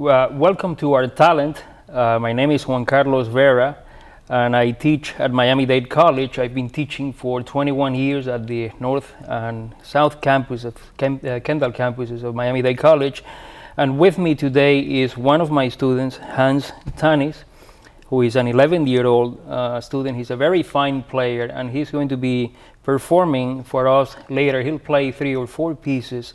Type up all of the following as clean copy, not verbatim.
Welcome to our talent. My name is Juan Vera, and I teach at Miami-Dade College. I've been teaching for 21 years at the North and South campus of Kendall campuses of Miami-Dade College. And with me today is one of my students, Tanis, who is an 11-year-old student. He's a very fine player, and he's going to be performing for us later. He'll play 3 or 4 pieces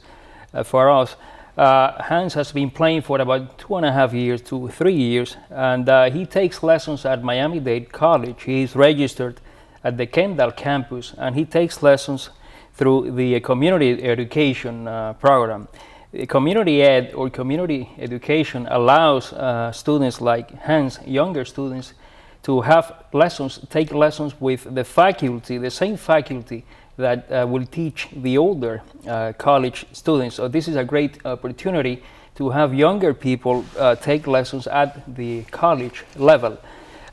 for us. Hans has been playing for about 2.5 years to 3 years, and he takes lessons at Miami-Dade College. He is registered at the Kendall campus, and he takes lessons through the community education program. Community ed or community education allows students like Hans, younger students, to have lessons, take lessons with the faculty, the same faculty that will teach the older college students. So this is a great opportunity to have younger people take lessons at the college level.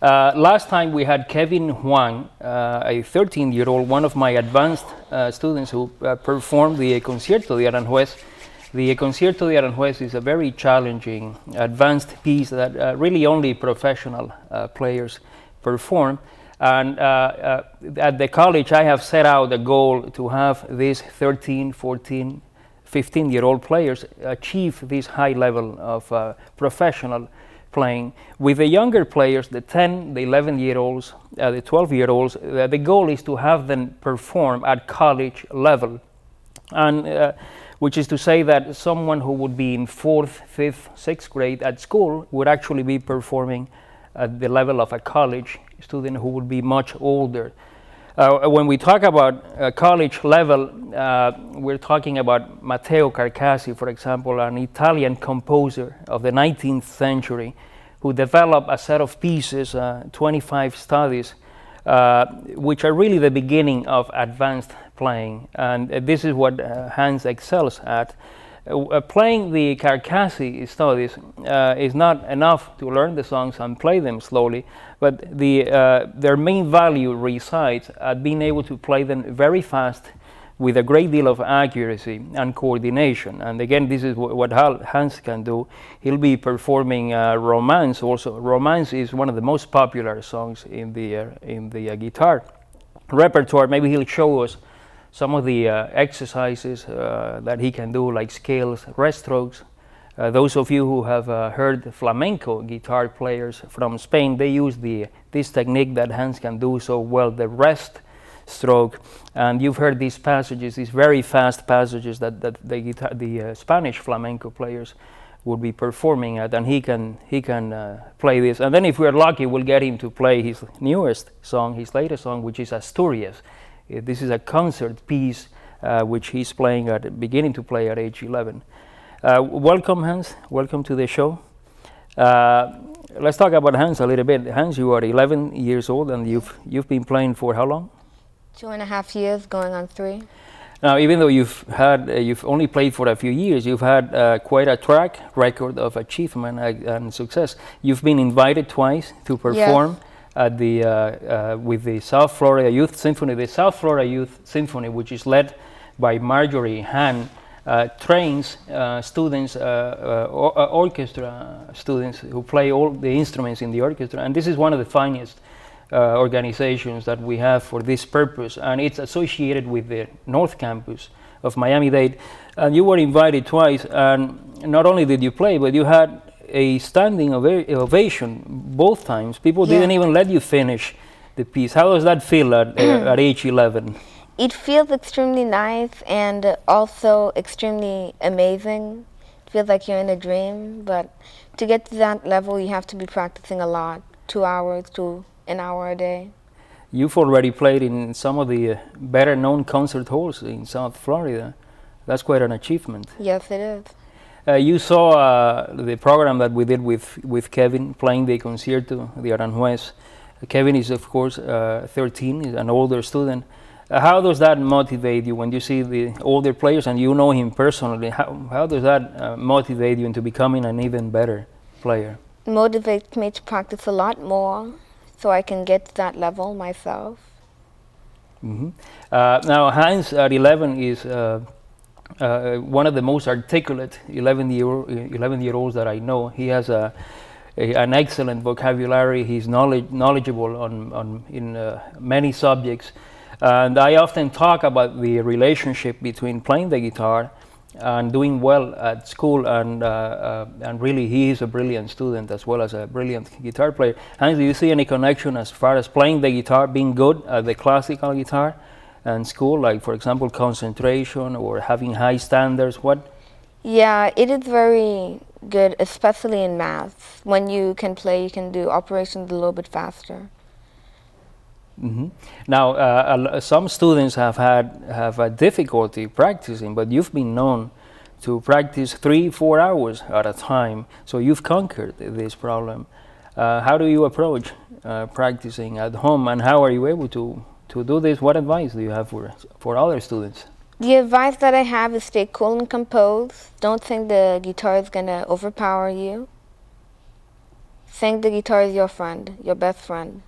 Last time we had Juan, a 13-year-old, one of my advanced students who performed the Concierto de Aranjuez. The Concierto de Aranjuez is a very challenging, advanced piece that really only professional players perform. And at the college, I have set out a goal to have these 13, 14, 15-year-old players achieve this high level of professional playing. With the younger players, the 10, the 11-year-olds, the 12-year-olds, the goal is to have them perform at college level. And which is to say that someone who would be in 4th, 5th, 6th grade at school would actually be performing at the level of a college student who would be much older. When we talk about college level, we're talking about Matteo Carcassi, for example, an Italian composer of the 19th century who developed a set of pieces, 25 studies, which are really the beginning of advanced playing. And this is what Hans excels at. Playing the Carcassi studies is not enough to learn the songs and play them slowly, but their main value resides at being able to play them very fast with a great deal of accuracy and coordination. And again, this is what Hans can do. He'll be performing Romance also. Romance is one of the most popular songs in the guitar repertoire. Maybe he'll show us some of the exercises that he can do, like scales, rest strokes. Those of you who have heard flamenco guitar players from Spain, they use this technique that Hans can do so well, the rest stroke. And you've heard these passages, these very fast passages that the Spanish flamenco players would be performing at, and he can play this. And then if we're lucky, we'll get him to play his newest song, his latest song, which is Asturias. This is a concert piece which he's beginning to play at age 11. Welcome, Hans. Welcome to the show. Let's talk about Hans a little bit. Hans, you are 11 years old, and you've been playing for how long? 2.5 years, going on 3. Now, even though you've only played for a few years, you've had quite a track record of achievement and success. You've been invited twice to perform. Yes. At with the South Florida Youth Symphony. The South Florida Youth Symphony, which is led by Marjorie Hahn, trains students, orchestra students who play all the instruments in the orchestra. And this is one of the finest organizations that we have for this purpose. And it's associated with the North Campus of Miami-Dade. And you were invited twice. And not only did you play, but you had a standing ovation both times. People didn't even let you finish the piece. How does that feel at age 11? It feels extremely nice and also extremely amazing. It feels like you're in a dream, but to get to that level, you have to be practicing a lot, 2 hours to an hour a day. You've already played in some of the better known concert halls in South Florida. That's quite an achievement. Yes, it is. You saw the program that we did with Kevin playing the Concierto de Aranjuez. Kevin is, of course, 13, is an older student. How does that motivate you when you see the older players and you know him personally? How does that motivate you into becoming an even better player? It motivates me to practice a lot more so I can get to that level myself. Mm-hmm. Now, Hans at 11 is one of the most articulate 11-year-olds that I know. He has an excellent vocabulary. He's knowledgeable in many subjects. And I often talk about the relationship between playing the guitar and doing well at school, and really he is a brilliant student as well as a brilliant guitar player. Hans, do you see any connection as far as playing the guitar, being good at the classical guitar, and school, like for example concentration or having high standards? What? Yeah, it is very good, especially in math. When you can play, you can do operations a little bit faster. Mm-hmm. Now, some students have difficulty practicing, but you've been known to practice 3-4 hours at a time. So you've conquered this problem. How do you approach practicing at home, and how are you able to do this? What advice do you have for other students? The advice that I have is stay cool and composed. Don't think the guitar is gonna overpower you. Think the guitar is your friend, your best friend.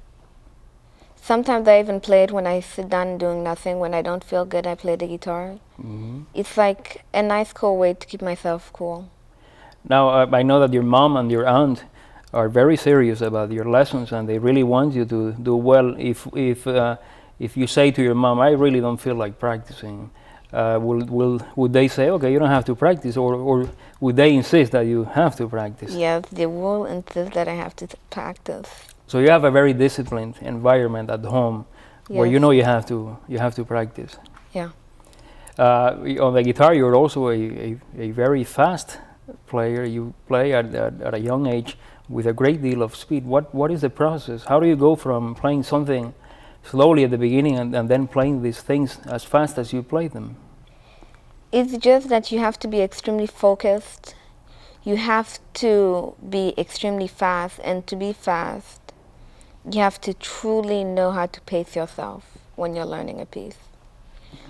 Sometimes I even play it when I sit down doing nothing. When I don't feel good, I play the guitar. Mm-hmm. It's like a nice, cool way to keep myself cool. Now, I know that your mom and your aunt are very serious about your lessons, and they really want you to do well. If you say to your mom, "I really don't feel like practicing," would they say, "Okay, you don't have to practice," or would they insist that you have to practice? Yes, they will insist that I have to practice. So you have a very disciplined environment at home, yes, where you know you have to practice. Yeah. On the guitar, you're also a very fast player. You play at a young age with a great deal of speed. What is the process? How do you go from playing something slowly at the beginning and then playing these things as fast as you play them? It's just that you have to be extremely focused. You have to be extremely fast, and to be fast, you have to truly know how to pace yourself when you're learning a piece.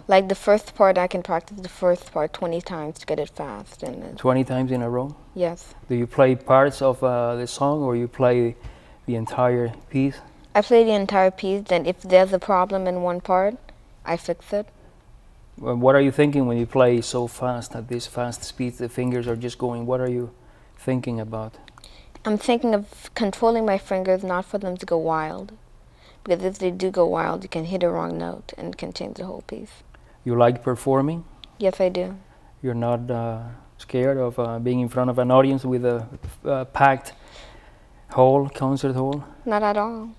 Like the first part, I can practice the first part 20 times to get it fast. 20 times in a row? Yes. Do you play parts of the song, or you play the entire piece? I play the entire piece, and if there's a problem in one part, I fix it. What are you thinking when you play so fast, at this fast speed? The fingers are just going. What are you thinking about? I'm thinking of controlling my fingers, not for them to go wild. Because if they do go wild, you can hit a wrong note and it can change the whole piece. You like performing? Yes, I do. You're not scared of being in front of an audience with a packed hall, concert hall? Not at all.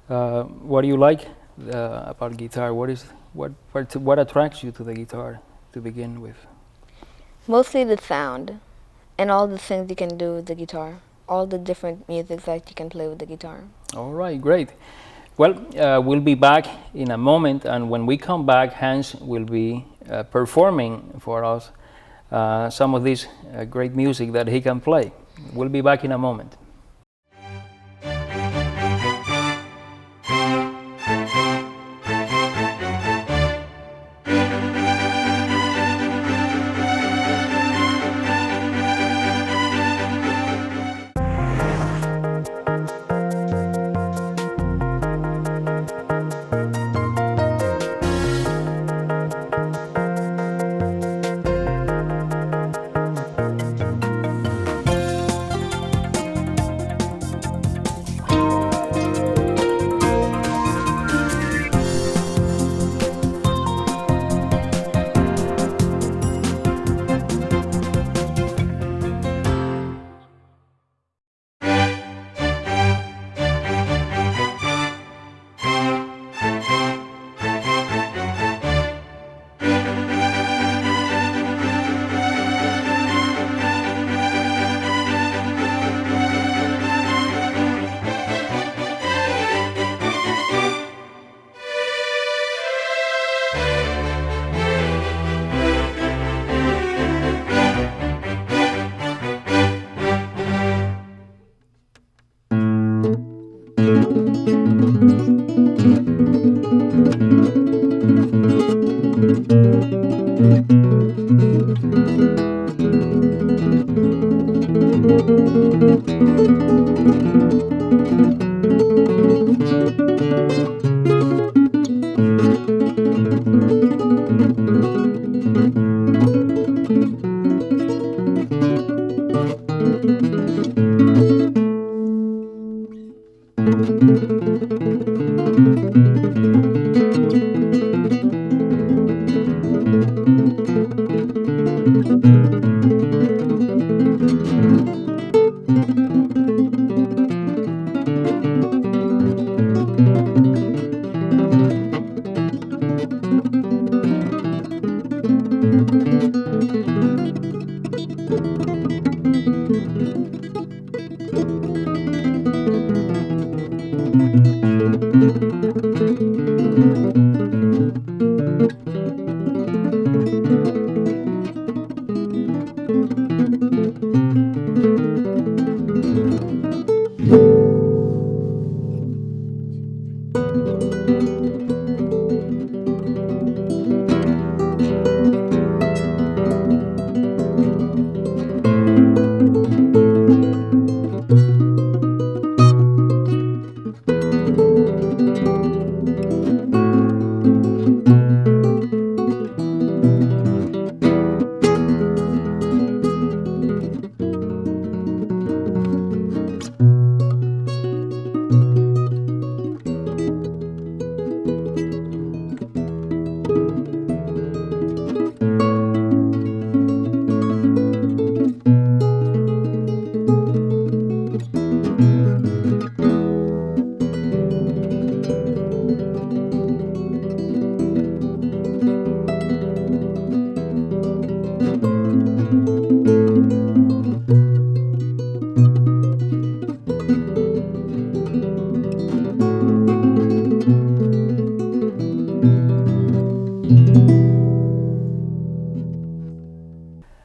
What do you like about guitar? What attracts you to the guitar to begin with? Mostly the sound. And all the things you can do with the guitar, all the different music that you can play with the guitar. All right, great. Well, we'll be back in a moment, and when we come back, Hans will be performing for us some of this great music that he can play. We'll be back in a moment.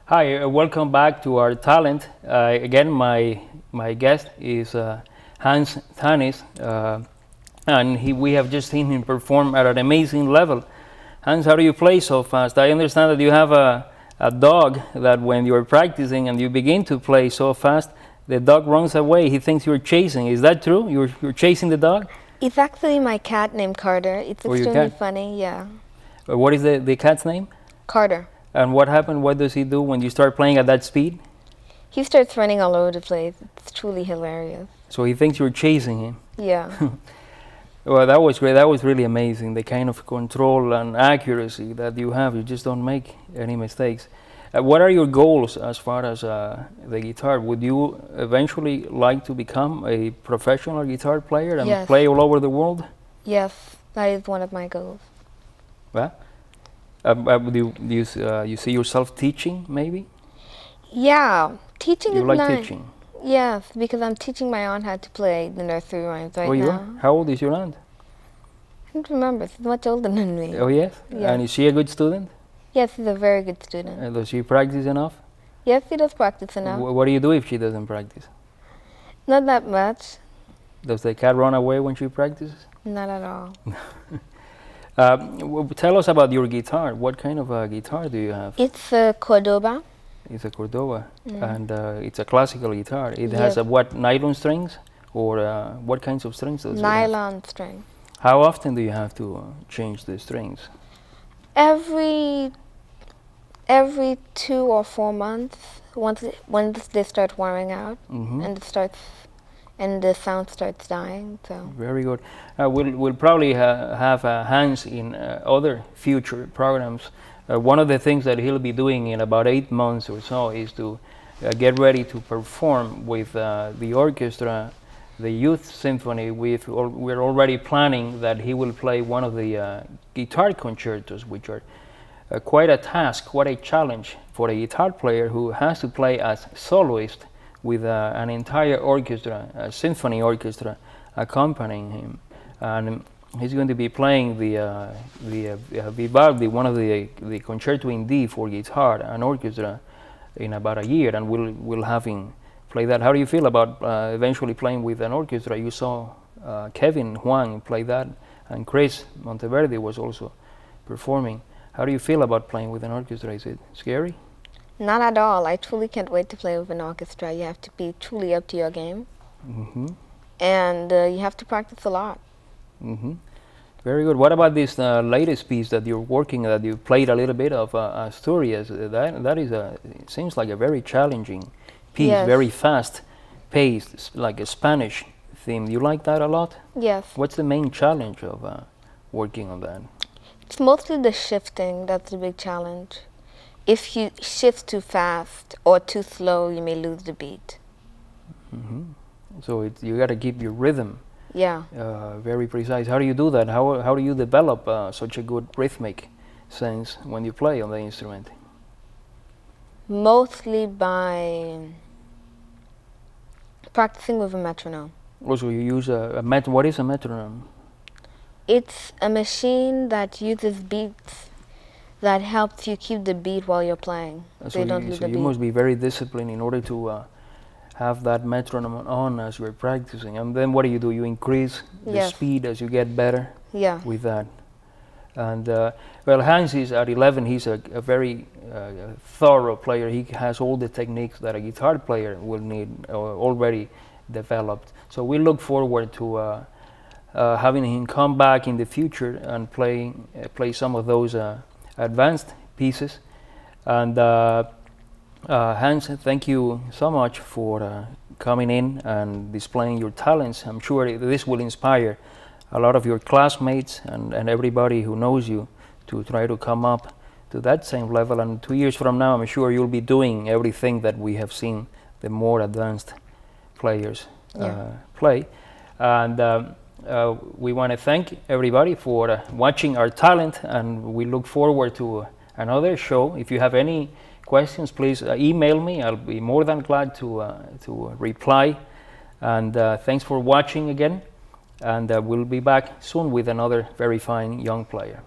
Hi, welcome back to our talent. Again, my guest is Hans Tanis, and we have just seen him perform at an amazing level. Hans, how do you play so fast? I understand that you have a dog that when you're practicing and you begin to play so fast, the dog runs away. He thinks you're chasing. Is that true? You're chasing the dog? It's actually my cat named Carter. It's Oh, your extremely cat? funny, yeah. What is the cat's name? Carter. And what happened? What does he do when you start playing at that speed? He starts running all over the place. It's truly hilarious. So he thinks you're chasing him. Yeah. Well, that was great. That was really amazing. The kind of control and accuracy that you have. You just don't make any mistakes. What are your goals as far as the guitar? Would you eventually like to become a professional guitar player and Yes. play all over the world? Yes, that is one of my goals. Well, do you see yourself teaching, maybe? Yeah, teaching You is like nice. teaching? Yes, because I'm teaching my aunt how to play the nursery rhymes right Oh, you now. are? How old is your aunt? I don't remember. She's much older than me. Oh, yes? Yeah. And is she a good student? Yes, she's a very good student. Does she practice enough? Yes, she does practice enough. What do you do if she doesn't practice? Not that much. Does the cat run away when she practices? Not at all. Tell us about your guitar. What kind of a guitar do you have? It's a Cordoba. It's a Cordova, and it's a classical guitar. It has Yes. what, nylon strings, or what kinds of strings does it have? Nylon string. How often do you have to change the strings? Every 2 or 4 months, once they start wearing out, and the sound starts dying. So Very good. We'll probably have Hans in other future programs. One of the things that he'll be doing in about 8 months or so is to get ready to perform with the orchestra, the youth symphony. We're already planning that he will play one of the guitar concertos, which are quite a task, quite a challenge for a guitar player who has to play as soloist with an entire orchestra, a symphony orchestra, accompanying him. And he's going to be playing the Vivaldi, one of the concerto in D for guitar and orchestra, in about a year, and we'll have him play that. How do you feel about eventually playing with an orchestra? You saw Kevin Juan play that, and Chris Monteverde was also performing. How do you feel about playing with an orchestra? Is it scary? not at all. I truly can't wait to play with an orchestra. You have to be truly up to your game, and you have to practice a lot. Very good. What about this latest piece that you're working, that you played a little bit of Asturias? That is it seems like a very challenging piece, Yes. very fast paced, like a Spanish theme. You like that a lot? Yes. What's the main challenge of working on that? It's mostly the shifting that's the big challenge. If you shift too fast or too slow, you may lose the beat. So you got to keep your rhythm Yeah. very precise. How do you do that? How do you develop such a good rhythmic sense when you play on the instrument? Mostly by practicing with a metronome. Also, you use what is a metronome? It's a machine that uses beats that helps you keep the beat while you're playing. So you don't lose the beat. You must be very disciplined in order to have that metronome on as you're practicing. And then what do? You increase the speed as you get better with that. And well, Hans is at 11. He's a very thorough player. He has all the techniques that a guitar player will need already developed. So we look forward to having him come back in the future and play some of those advanced pieces. And Hans, thank you so much for coming in and displaying your talents. I'm sure this will inspire a lot of your classmates and everybody who knows you to try to come up to that same level. And 2 years from now, I'm sure you'll be doing everything that we have seen the more advanced players play. And we want to thank everybody for watching our talent, and we look forward to another show. If you have any questions, please email me. I'll be more than glad to reply. And thanks for watching again, and we'll be back soon with another very fine young player.